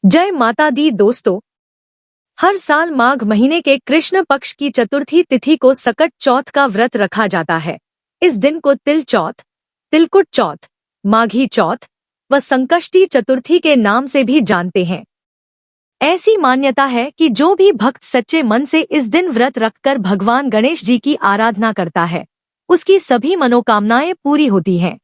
जय माता दी दोस्तों। हर साल माघ महीने के कृष्ण पक्ष की चतुर्थी तिथि को सकट चौथ का व्रत रखा जाता है। इस दिन को तिल चौथ, तिलकुट चौथ, माघी चौथ व संकष्टी चतुर्थी के नाम से भी जानते हैं। ऐसी मान्यता है कि जो भी भक्त सच्चे मन से इस दिन व्रत रखकर भगवान गणेश जी की आराधना करता है, उसकी सभी मनोकामनाएं पूरी होती हैं।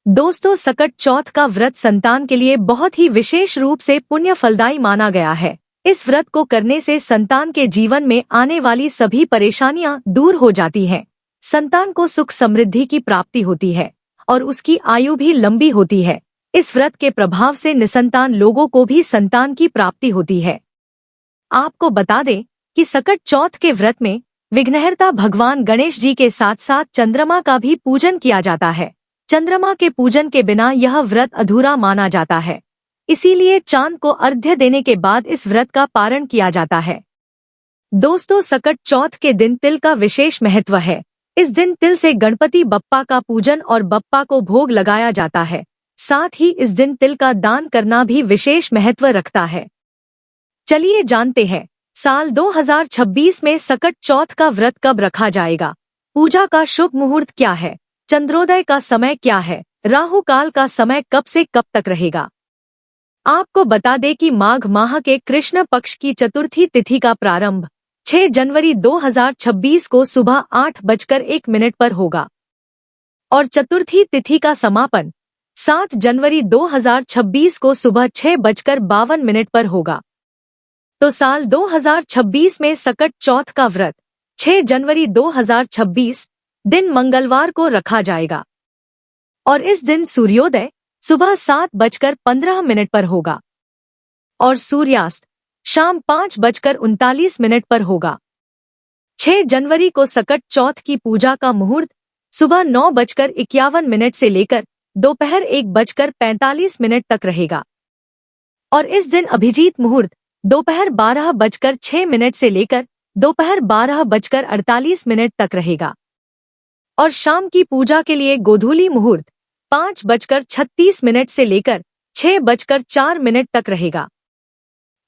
दोस्तों, सकट चौथ का व्रत संतान के लिए बहुत ही विशेष रूप से पुण्य फलदायी माना गया है। इस व्रत को करने से संतान के जीवन में आने वाली सभी परेशानियां दूर हो जाती हैं। संतान को सुख समृद्धि की प्राप्ति होती है और उसकी आयु भी लंबी होती है। इस व्रत के प्रभाव से निसंतान लोगों को भी संतान की प्राप्ति होती है। आपको बता दें कि सकट चौथ के व्रत में विघ्नहर्ता भगवान गणेश जी के साथ साथ चंद्रमा का भी पूजन किया जाता है। चंद्रमा के पूजन के बिना यह व्रत अधूरा माना जाता है, इसीलिए चांद को अर्घ्य देने के बाद इस व्रत का पारण किया जाता है। दोस्तों, सकट चौथ के दिन तिल का विशेष महत्व है। इस दिन तिल से गणपति बप्पा का पूजन और बप्पा को भोग लगाया जाता है। साथ ही इस दिन तिल का दान करना भी विशेष महत्व रखता है। चलिए जानते हैं, साल 2026 में सकट चौथ का व्रत कब रखा जाएगा, पूजा का शुभ मुहूर्त क्या है, चंद्रोदय का समय क्या है, राहु काल का समय कब से कब तक रहेगा। आपको बता दें कि माघ माह के कृष्ण पक्ष की चतुर्थी तिथि का प्रारंभ 6 जनवरी 2026 को सुबह 8:01 पर होगा और चतुर्थी तिथि का समापन 7 जनवरी 2026 को सुबह 6:52 पर होगा। तो साल 2026 में सकट चौथ का व्रत 6 जनवरी 2026 दिन मंगलवार को रखा जाएगा और इस दिन सूर्योदय सुबह 7:15 पर होगा और सूर्यास्त शाम 5:39 पर होगा। 6 जनवरी को सकट चौथ की पूजा का मुहूर्त सुबह 9:51 से लेकर दोपहर 1:45 तक रहेगा और इस दिन अभिजीत मुहूर्त दोपहर 12:06 से लेकर दोपहर 12:48 तक रहेगा और शाम की पूजा के लिए गोधूली मुहूर्त 5:36 से लेकर 6:04 तक रहेगा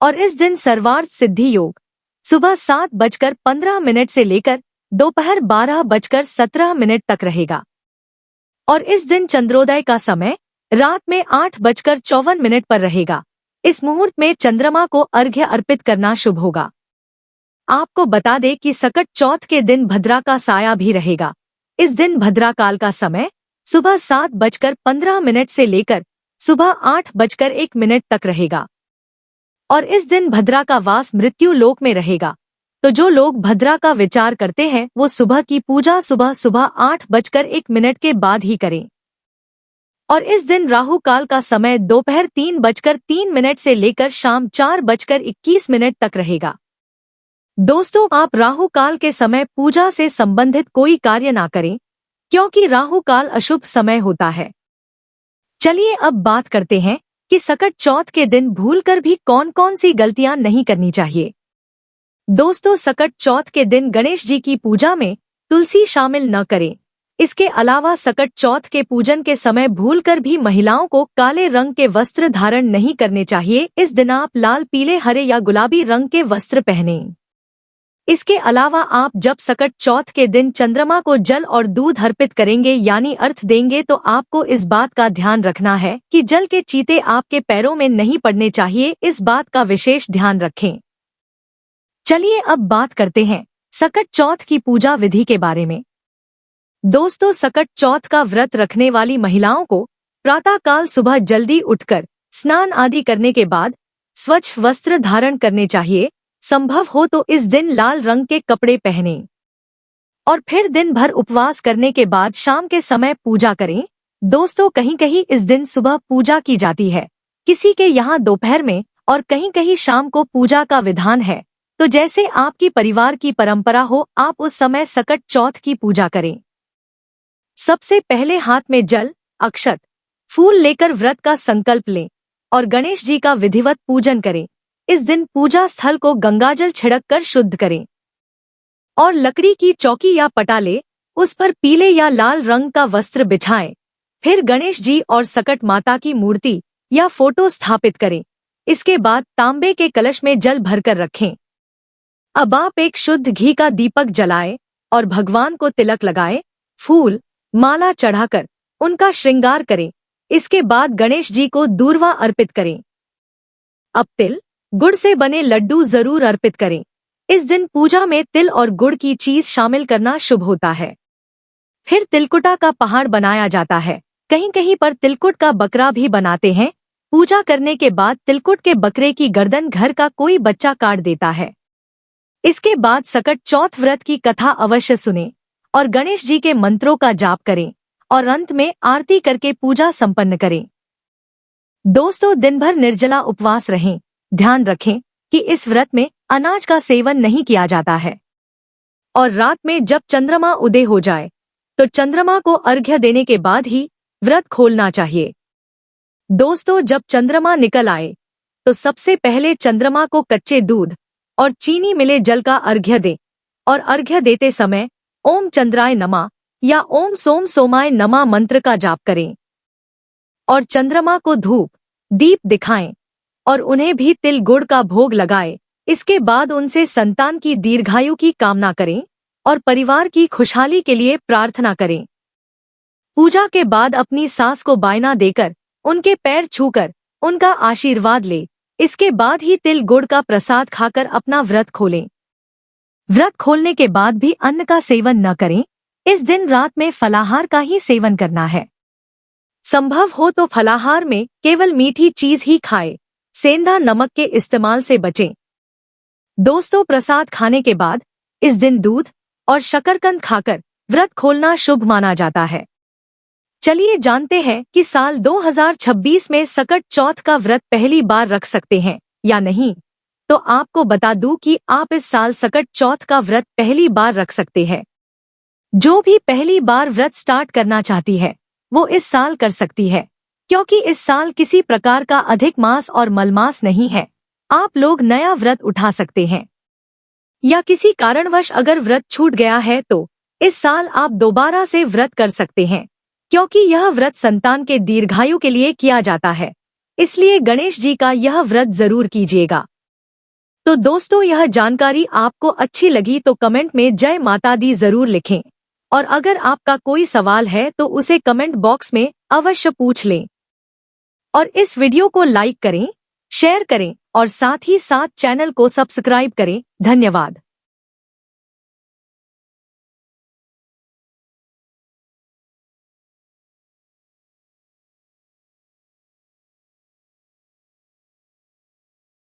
और इस दिन सर्वार्थ सिद्धि योग सुबह 7:15 से लेकर दोपहर 12:17 तक रहेगा और इस दिन चंद्रोदय का समय रात में 8:54 पर रहेगा। इस मुहूर्त में चंद्रमा को अर्घ्य अर्पित करना शुभ होगा। आपको बता दें कि सकट चौथ के दिन भद्रा का साया भी रहेगा। इस दिन भद्रा काल का समय सुबह 7:15 से लेकर सुबह 8:01 तक रहेगा और इस दिन भद्रा का वास मृत्यु लोक में रहेगा। तो जो लोग भद्रा का विचार करते हैं वो सुबह की पूजा सुबह 8:01 के बाद ही करें और इस दिन राहु काल का समय दोपहर 3:03 से लेकर शाम 4:21 तक रहेगा। दोस्तों, आप राहु काल के समय पूजा से संबंधित कोई कार्य ना करें, क्योंकि राहु काल अशुभ समय होता है। चलिए अब बात करते हैं कि सकट चौथ के दिन भूलकर भी कौन कौन सी गलतियां नहीं करनी चाहिए। दोस्तों, सकट चौथ के दिन गणेश जी की पूजा में तुलसी शामिल न करें। इसके अलावा सकट चौथ के पूजन के समय भूलकर भी महिलाओं को काले रंग के वस्त्र धारण नहीं करने चाहिए। इस दिन आप लाल, पीले, हरे या गुलाबी रंग के वस्त्र पहनें। इसके अलावा आप जब सकट चौथ के दिन चंद्रमा को जल और दूध अर्पित करेंगे यानी अर्घ्य देंगे तो आपको इस बात का ध्यान रखना है कि जल के चीते आपके पैरों में नहीं पड़ने चाहिए। इस बात का विशेष ध्यान रखें। चलिए अब बात करते हैं सकट चौथ की पूजा विधि के बारे में। दोस्तों, सकट चौथ का व्रत रखने वाली महिलाओं को प्रातःकाल सुबह जल्दी उठकर स्नान आदि करने के बाद स्वच्छ वस्त्र धारण करने चाहिए। संभव हो तो इस दिन लाल रंग के कपड़े पहनें और फिर दिन भर उपवास करने के बाद शाम के समय पूजा करें। दोस्तों, कहीं कहीं इस दिन सुबह पूजा की जाती है, किसी के यहाँ दोपहर में और कहीं कहीं शाम को पूजा का विधान है। तो जैसे आपकी परिवार की परंपरा हो, आप उस समय सकट चौथ की पूजा करें। सबसे पहले हाथ में जल, अक्षत, फूल लेकर व्रत का संकल्प लें और गणेश जी का विधिवत पूजन करें। इस दिन पूजा स्थल को गंगाजल छिड़क कर शुद्ध करें और लकड़ी की चौकी या पटाले उस पर पीले या लाल रंग का वस्त्र बिछाएं। फिर गणेश जी और सकट माता की मूर्ति या फोटो स्थापित करें। इसके बाद तांबे के कलश में जल भरकर रखें। अब आप एक शुद्ध घी का दीपक जलाएं और भगवान को तिलक लगाएं, फूल माला चढ़ाकर उनका श्रृंगार करें। इसके बाद गणेश जी को दूर्वा अर्पित करें। अब तिल गुड़ से बने लड्डू जरूर अर्पित करें। इस दिन पूजा में तिल और गुड़ की चीज शामिल करना शुभ होता है। फिर तिलकुटा का पहाड़ बनाया जाता है। कहीं कहीं पर तिलकुट का बकरा भी बनाते हैं। पूजा करने के बाद तिलकुट के बकरे की गर्दन घर का कोई बच्चा काट देता है। इसके बाद सकट चौथ व्रत की कथा अवश्य सुनें और गणेश जी के मंत्रों का जाप करें और अंत में आरती करके पूजा संपन्न करें। दोस्तों, दिन भर निर्जला उपवास रहें। ध्यान रखें कि इस व्रत में अनाज का सेवन नहीं किया जाता है और रात में जब चंद्रमा उदय हो जाए तो चंद्रमा को अर्घ्य देने के बाद ही व्रत खोलना चाहिए। दोस्तों, जब चंद्रमा निकल आए तो सबसे पहले चंद्रमा को कच्चे दूध और चीनी मिले जल का अर्घ्य दें और अर्घ्य देते समय ओम चंद्राय नमः या ओम सोम सोमाय नमः मंत्र का जाप करें और चंद्रमा को धूप दीप दिखाएं और उन्हें भी तिल गुड़ का भोग लगाएं। इसके बाद उनसे संतान की दीर्घायु की कामना करें और परिवार की खुशहाली के लिए प्रार्थना करें। पूजा के बाद अपनी सास को बायना देकर उनके पैर छूकर उनका आशीर्वाद ले। इसके बाद ही तिल गुड़ का प्रसाद खाकर अपना व्रत खोलें। व्रत खोलने के बाद भी अन्न का सेवन न करें। इस दिन रात में फलाहार का ही सेवन करना है। संभव हो तो फलाहार में केवल मीठी चीज ही खाएं। सेंधा नमक के इस्तेमाल से बचें। दोस्तों, प्रसाद खाने के बाद इस दिन दूध और शकरकंद खाकर व्रत खोलना शुभ माना जाता है। चलिए जानते हैं कि साल 2026 में सकट चौथ का व्रत पहली बार रख सकते हैं या नहीं। तो आपको बता दूं कि आप इस साल सकट चौथ का व्रत पहली बार रख सकते हैं। जो भी पहली बार व्रत स्टार्ट करना चाहती है वो इस साल कर सकती है, क्योंकि इस साल किसी प्रकार का अधिक मास और मलमास नहीं है। आप लोग नया व्रत उठा सकते हैं या किसी कारणवश अगर व्रत छूट गया है तो इस साल आप दोबारा से व्रत कर सकते हैं, क्योंकि यह व्रत संतान के दीर्घायु के लिए किया जाता है। इसलिए गणेश जी का यह व्रत जरूर कीजिएगा। तो दोस्तों, यह जानकारी आपको अच्छी लगी तो कमेंट में जय माता दी जरूर लिखें और अगर आपका कोई सवाल है तो उसे कमेंट बॉक्स में अवश्य पूछ लें और इस वीडियो को लाइक करें, शेयर करें और साथ ही साथ चैनल को सब्सक्राइब करें। धन्यवाद।